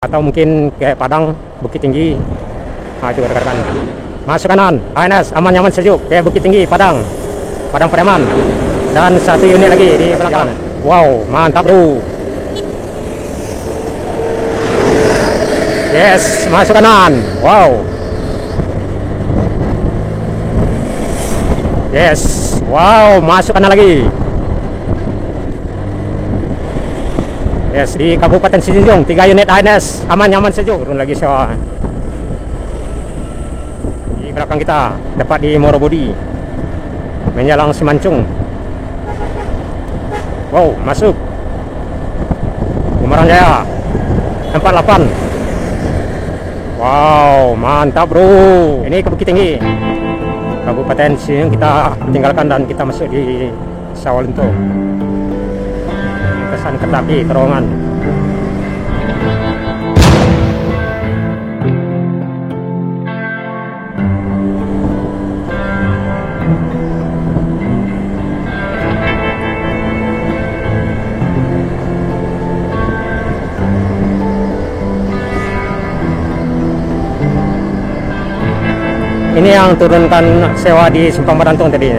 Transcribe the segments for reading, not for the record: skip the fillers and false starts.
atau mungkin kayak Padang, Bukit Tinggi. Nah, itu rekan-rekan. Masuk kanan, ANS aman nyaman sejuk kayak Bukit Tinggi, Padang Pariaman. Dan satu unit lagi di belakang. Wow, mantap bro. Yes, masuk kanan. Wow. Yes, wow, masuk kanan lagi. Yes, di Kabupaten Sijunjung 3 unit ANS aman nyaman sejuk. Turun lagi sewa. Di belakang kita dapat di Morobodi menjelang Simancung. Wow, masuk Kumaran Jaya 48. Wow, mantap bro. Ini ke Bukit Tinggi Kabupaten Sijunjung kita tinggalkan dan kita masuk di Sawalunto. Kesan kereta api terowongan. Ini yang turunkan sewa di Simpang Barantung tadi.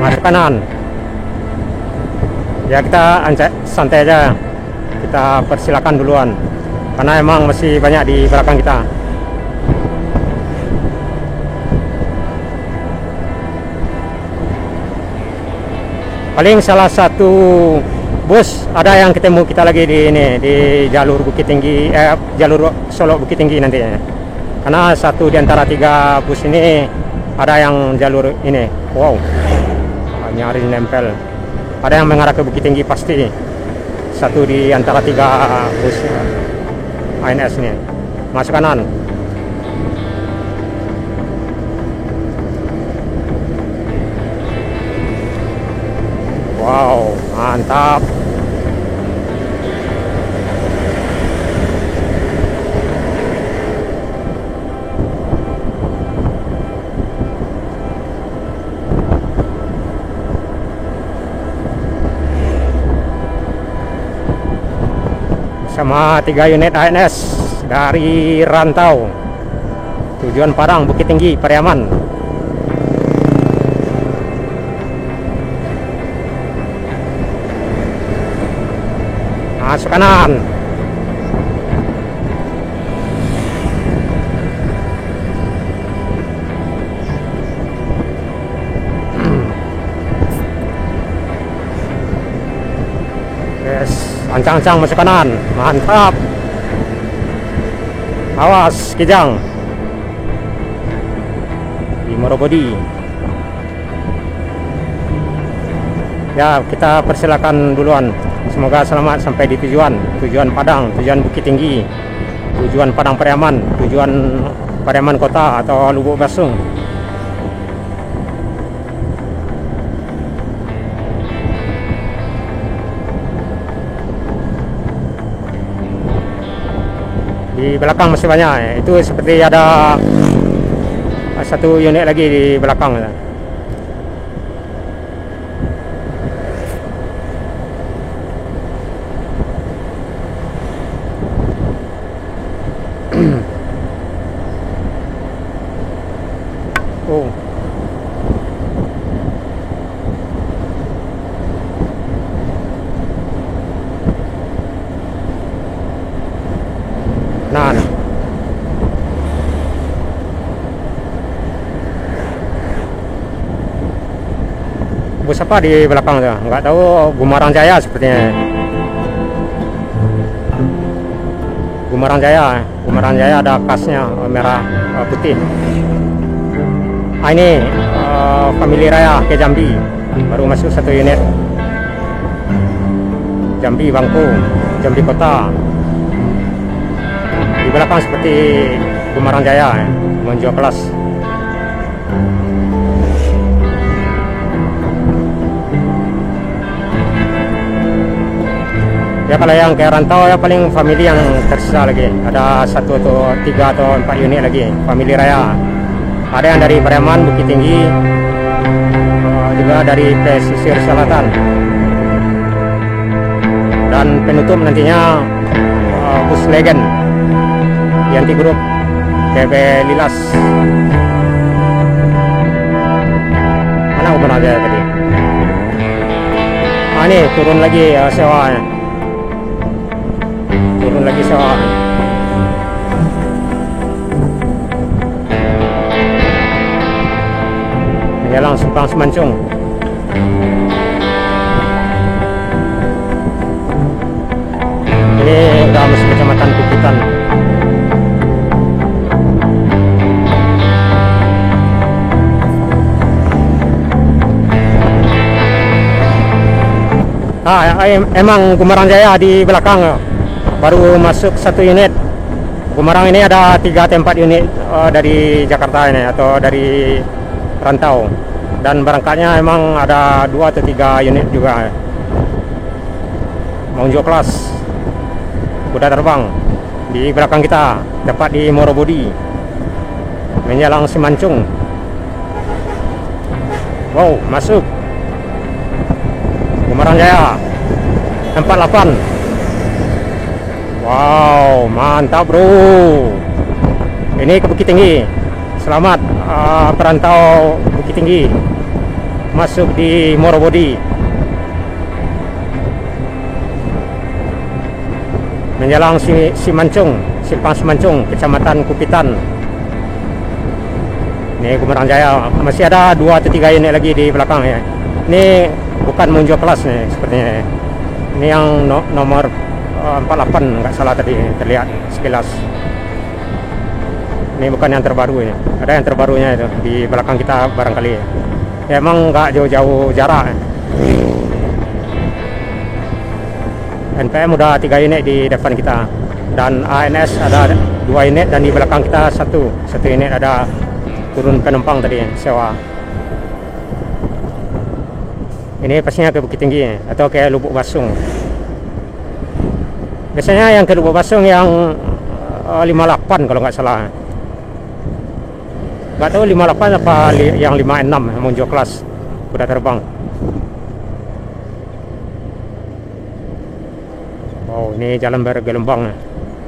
Masuk kanan. Ya kita santai aja. Kita persilakan duluan. Karena emang masih banyak di belakang kita. Paling salah satu bus ada yang ketemu kita lagi di ini di jalur Bukit Tinggi, jalur Solo Bukit Tinggi nantinya. Karena satu di antara 3 bus ini ada yang jalur ini. Wow, nyaris nempel. Ada yang mengarah ke Bukit Tinggi pasti. Satu di antara 3 bus ANS ini. Masuk kanan. Wow, mantap. Sama 3 unit ANS dari Rantau. Tujuan Padang, Bukit Tinggi, Pariaman. Masuk kanan. Yes, ancang-ancang masuk kanan. Mantap. Awas, kijang. Di Morobodi. Ya, kita persilakan duluan. Semoga selamat sampai di tujuan. Tujuan Padang, tujuan Bukit Tinggi, tujuan Padang Pariaman, tujuan Pariaman Kota atau Lubuk Basung. Di belakang masih banyak. Itu seperti ada satu unit lagi di belakang. Oh. Nah. Bus apa di belakang tuh? Nggak tahu. Kumaran Jaya sepertinya. Kumaran Jaya ada kasnya merah putih. Ini Family Raya ke Jambi, baru masuk satu unit. Jambi Bangku, Jambi Kota. Di belakang seperti Kumaran Jaya menuju kelas. Ya kalau yang kayak Rantau ya paling family yang tersisa lagi. Ada 1 atau 3 atau 4 unit lagi Family Raya. Ada yang dari Pariaman, Bukit Tinggi, juga dari pesisir selatan. Dan penutup nantinya bus Legend Yanti Group PB Lilas. Mana umur aja tadi? Ini turun lagi sewa. Turun lagi sewa. Menjelang Simpang Semancung. Ini udah masuk kecamatan Kupitan. Emang Gumarang Jaya di belakang, baru masuk 1 unit. Gumarang ini ada 3 tempat unit dari Jakarta ini atau dari rantau, dan berangkatnya emang ada 2 atau 3 unit juga. Mengunjuk kelas kuda terbang di belakang kita, tepat di Morobodi, menjelang Semancung. Wow, masuk Gumarang Jaya 48. Wow, mantap bro. Ini ke Bukit Tinggi. Selamat perantau Bukit Tinggi masuk di Morobodi, menjelang Semancung, Simpang Semancung, Kecamatan Kupitan. Ini Gumarang Jaya, masih ada 2 atau 3 unit lagi di belakang ya. Ini bukan menunjuk kelas nih sepertinya. Ini yang nomor 48 nggak salah tadi terlihat sekilas. Ini bukan yang terbaru ini. Ada yang terbarunya itu di belakang kita barangkali. Ya, emang nggak jauh-jauh jarak. NPM udah 3 unit di depan kita, dan ANS ada 2 unit, dan di belakang kita satu unit ada turun penumpang tadi sewa. Ini pastinya ke Bukit Tinggi atau ke Lubuk Basung. Biasanya yang ke Lubuk Basung yang 58 kalau nggak salah. Nggak tahu 58 apa yang 56 menunjuk kelas kuda terbang. Wow, ini jalan bergelombang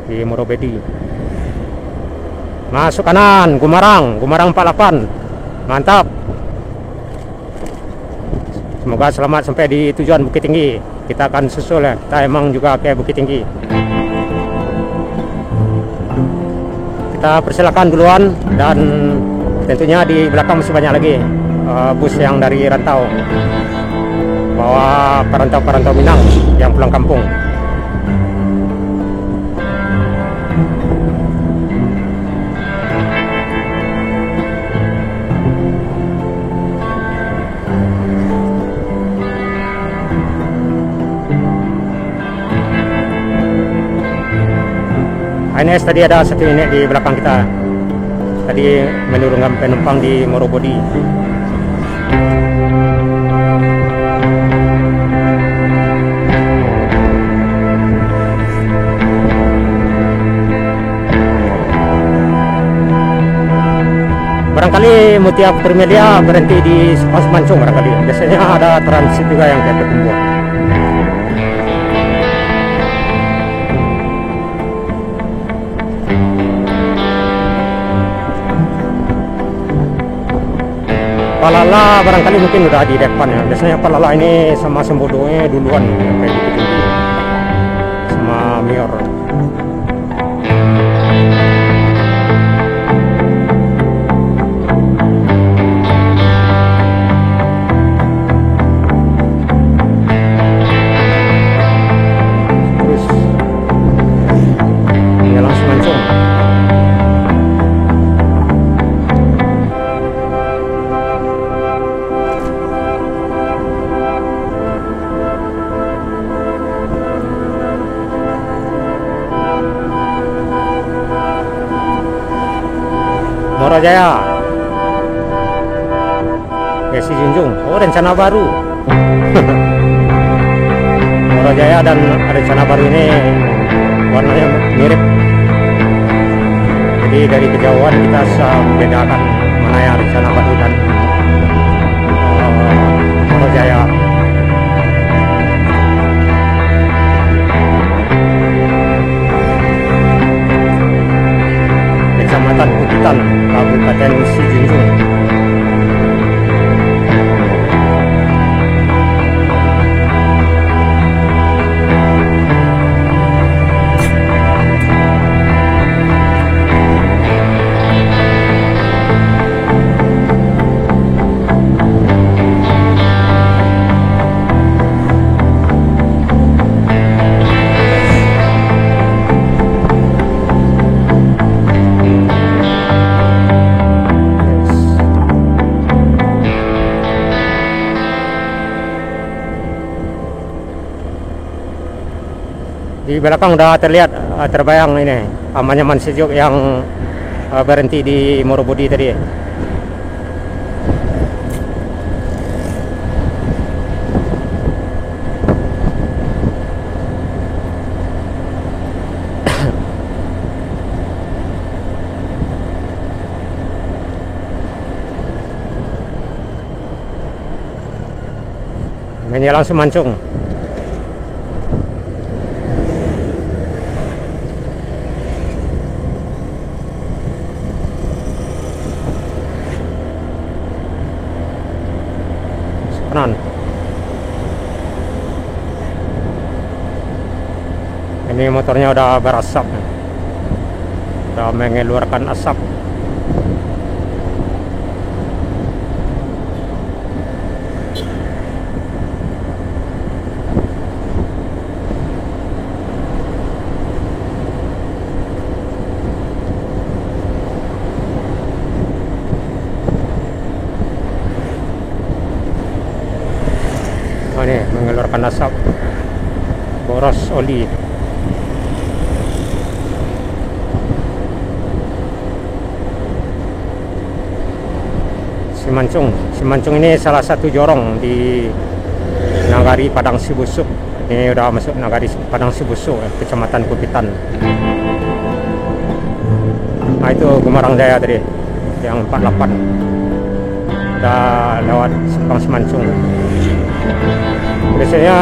di Morobedi. Masuk kanan, Gumarang 48. Mantap. Semoga selamat sampai di tujuan Bukit Tinggi. Kita akan susul ya. Kita emang juga ke Bukit Tinggi. Kita persilakan duluan, dan tentunya di belakang masih banyak lagi bus yang dari rantau, bawa perantau-perantau Minang yang pulang kampung. ANS tadi ada 1 unit di belakang kita. Tadi menurunkan penumpang di Morobodi. Barangkali Mutia Primedia berhenti di Semancung barangkali. Biasanya ada transit juga yang ke Petumbuh. Palala barangkali mungkin udah di depan ya. Biasanya Palala ini sama Sembodonya duluan kayak gitu, sama Mior. Terus ya langsung Semancung. Jaya, Desi Junjung. Oh, rencana baru. Jaya dan rencana baru ini warnanya mirip. Jadi dari kejauhan kita bisa membedakan mana yang rencana Batu dan Jaya. Kecamatan Bukitan, Kabupaten Sijunjung. Di belakang udah terlihat terbayang ini Anyaman Sejuk yang berhenti di Morobudi tadi. Menjelang Semancung. Kanan. Ini motornya udah berasap, udah mengeluarkan asap. Ini mengeluarkan asap, boros oli. Simancung ini salah satu jorong di Nagari Padang Sibusuk. Ini udah masuk Nagari Padang Sibusuk, Kecamatan Bukitan. Nah itu Gumarang Jaya tadi, yang 48. Udah lewat Simpang Simancung. Biasanya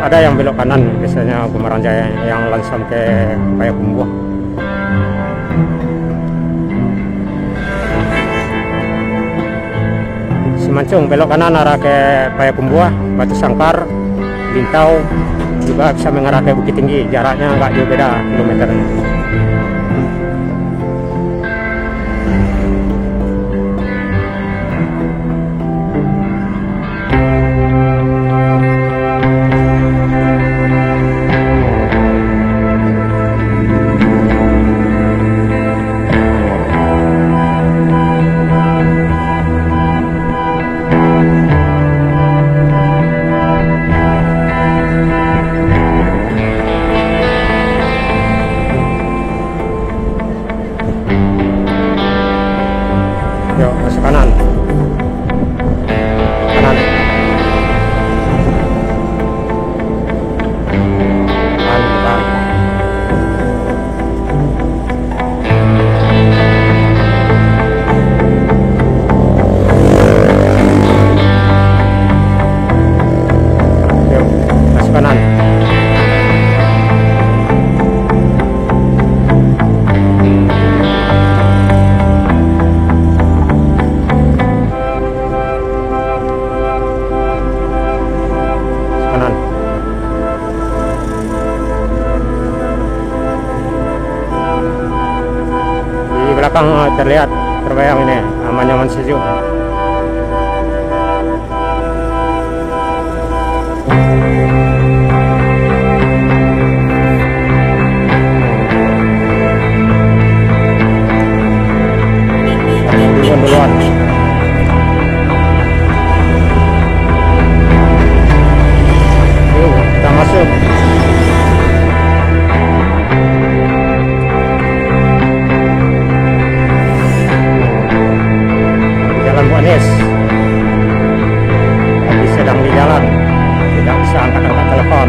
ada yang belok kanan, biasanya Gumarang Jaya yang langsung ke Payakumbuh. Simancung belok kanan arah ke Payakumbuh, Batu Sangkar, Lintau, juga bisa mengarah ke Bukit Tinggi. Jaraknya nggak jauh beda kilometer. Yuk, masuk kanan. Kanan. Kanan. Yuk, masuk kanan. Belakang terlihat terbayang ini Anyaman Sejuk. Duluan. Yuk, kita masuk. Anies tapi sedang di jalan, tidak bisa angkat-angkat telepon.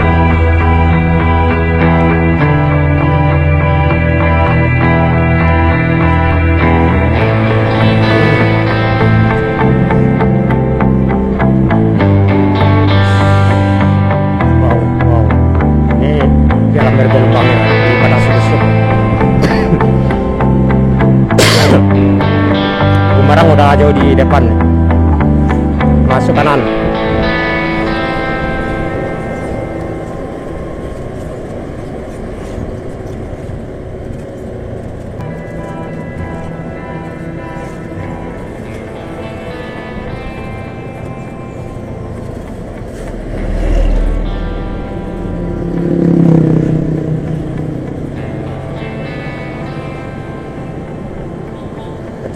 hijau di depan. Masuk kanan.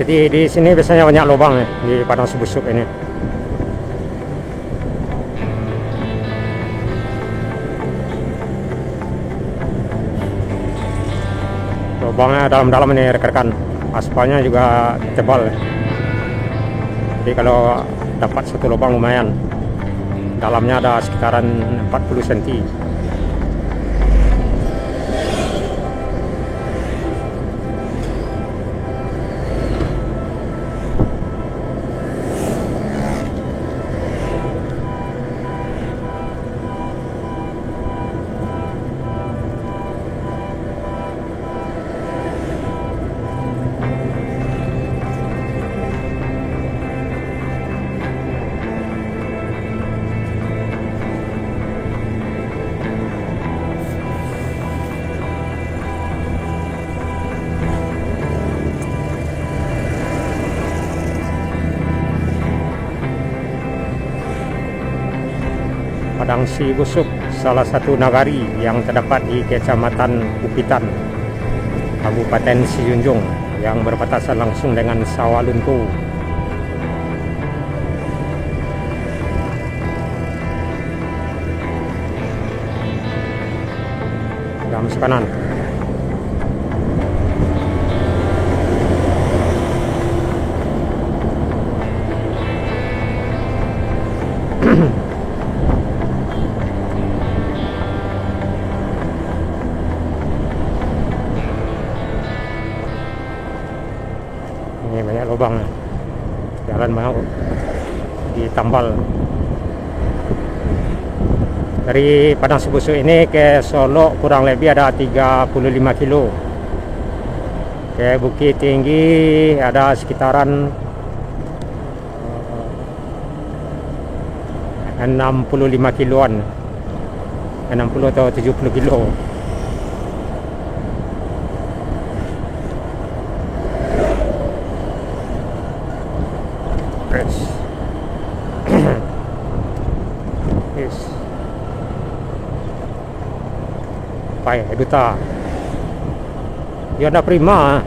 Jadi di sini biasanya banyak lubang ya, di Padang Subusuk ini. Lubangnya dalam-dalam ini rekan-rekan. Aspalnya juga tebal. Jadi kalau dapat satu lubang lumayan. Dalamnya ada sekitaran 40 cm. Padang Subusuk, salah satu nagari yang terdapat di Kecamatan Upitan, Kabupaten Sijunjung, yang berbatasan langsung dengan Sawalunto. Sudah masuk kanan. Ini banyak lubang, jalan mau ditambal. Dari Padang Subusuk ini ke Solo kurang lebih ada 35 kilo. Ke Bukit Tinggi ada sekitaran 65 kiloan, 60 atau 70 kilo. Pai Duta Yonda Prima.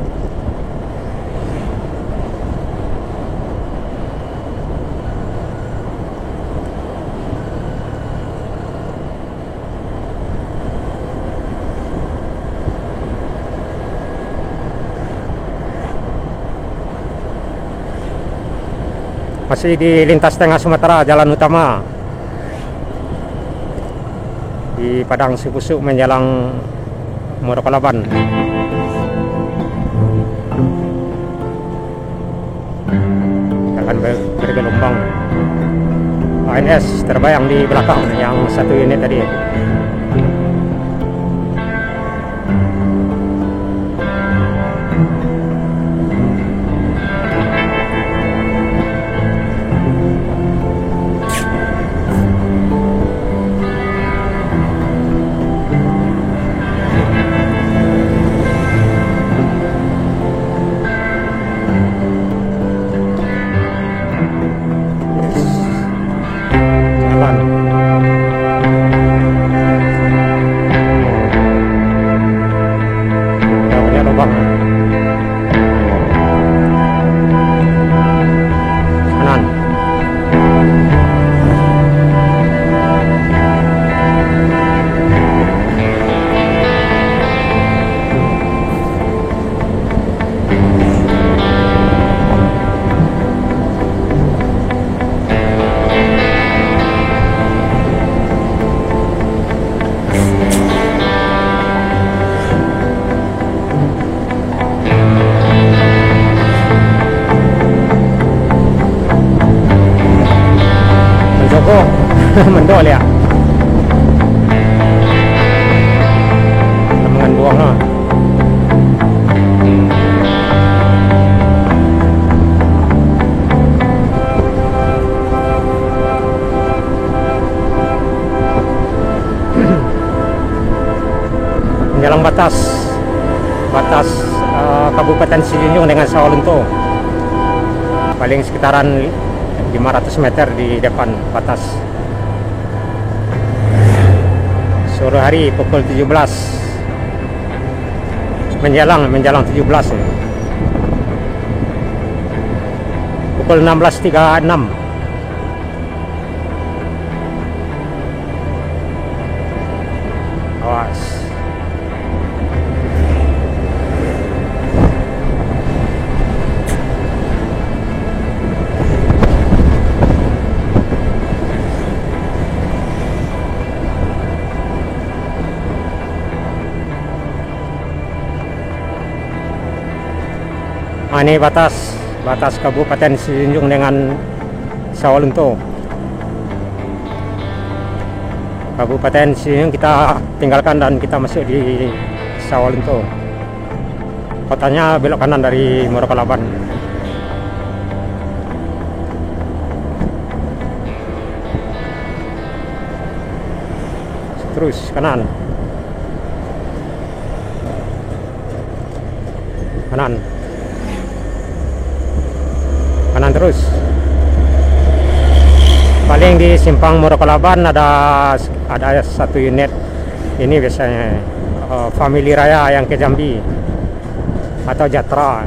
Masih di lintas tengah Sumatera, jalan utama di Padang Subusuk menjelang Murokalaban. Jalan bergelombang. ANS terbayang di belakang yang satu unit tadi. Mendol ya. Temangan buang lah. batas batas Kabupaten Sijunjung dengan Sawalunto. Paling sekitaran 500 meter di depan batas. Sore hari pukul 17 menjelang 17 ya. Pukul 16.36. Awas. Ini batas Kabupaten Sijunjung dengan Sawalunto. Kabupaten Sijunjung kita tinggalkan dan kita masuk di Sawalunto. Kotanya belok kanan dari Murokalaban. Terus kanan. Kanan terus. Paling di simpang Murokalaban ada satu unit ini biasanya Family Raya yang ke Jambi atau Jatra.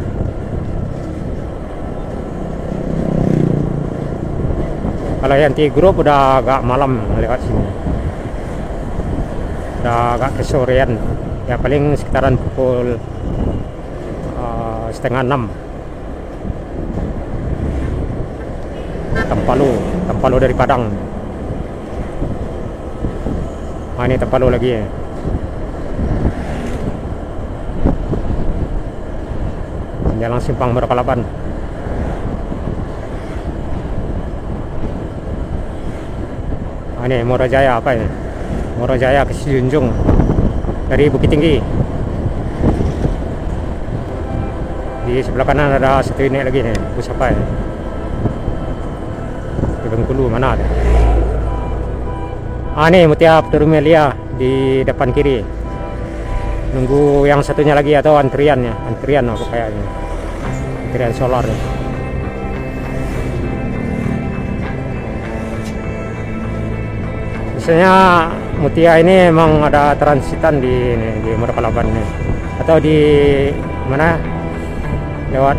Kalau yang T-Group udah agak malam lewat sini, udah agak kesorean ya, paling sekitaran pukul 5:30. Tampalo dari Padang. Ini Tampalo lagi ya. Jalan simpang Murokalaban. Ini Morojaya apa ini? Morojaya ke Sijunjung dari Bukit Tinggi. Di sebelah kanan ada satu unit lagi nih, bus apa ya? Bengkulu mana ada? Ini Mutia Perumelia di depan kiri. Nunggu yang satunya lagi atau antrian apa kayaknya. Antrian solar. Biasanya Mutia ini emang ada transitan di Murokalaban nih. Atau di mana? Lewat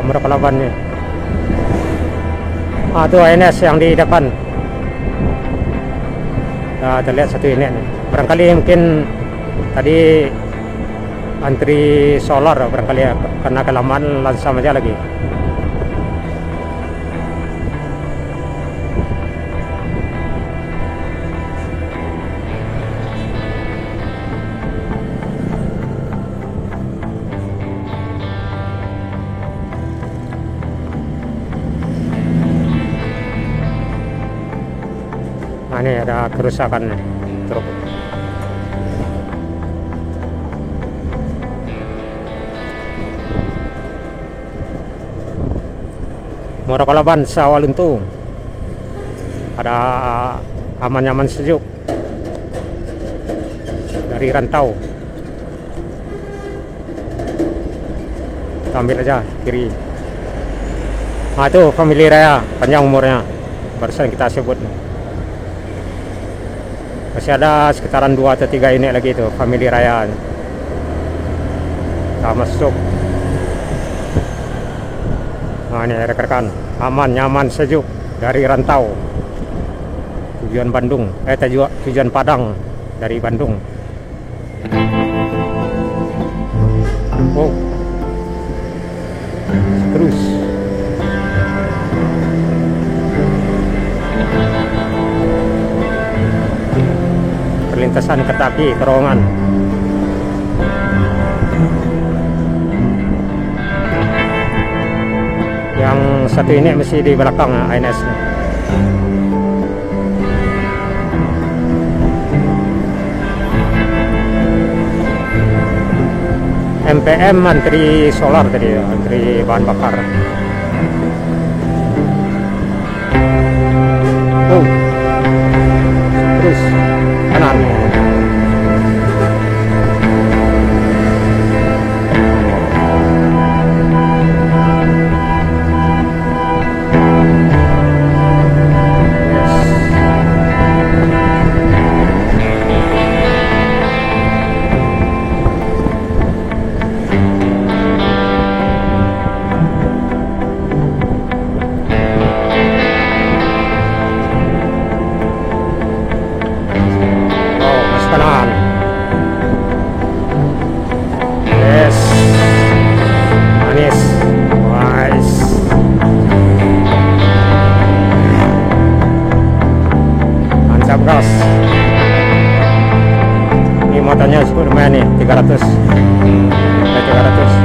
Murokalaban nih. Itu ANS yang di depan. Terlihat satu unit nih. Barangkali mungkin tadi antri solar barangkali ya, karena kelamaan lansam aja lagi. Ini ada kerusakan truk. Murokalaban Sawalunto. Ada aman-aman sejuk dari rantau. Kita ambil aja kiri. Itu Family Raya, panjang umurnya. Barusan kita sebut. Masih ada sekitaran 2 atau 3 unit lagi itu Family Raya. Kita masuk. Ini rekan-rekan, aman, nyaman, sejuk dari rantau. Tujuan Bandung, tujuan Padang dari Bandung. Oh. Terus. Perlintasan kereta api terowongan. Yang satu ini mesti di belakang ANS. MPM antri solar tadi, antri bahan bakar. Oh. Terus kanan. keras. Ini motornya lumayan nih, 300. 300.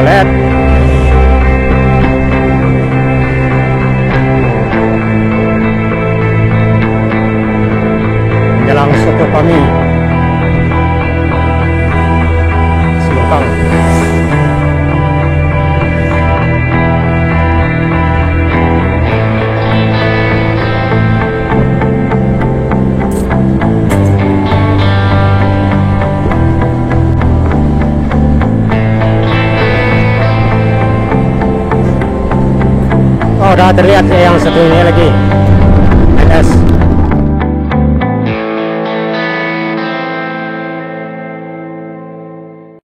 LED menjelang soto kami Silongkang. Oh, udah terlihat yang satu ini lagi. LS.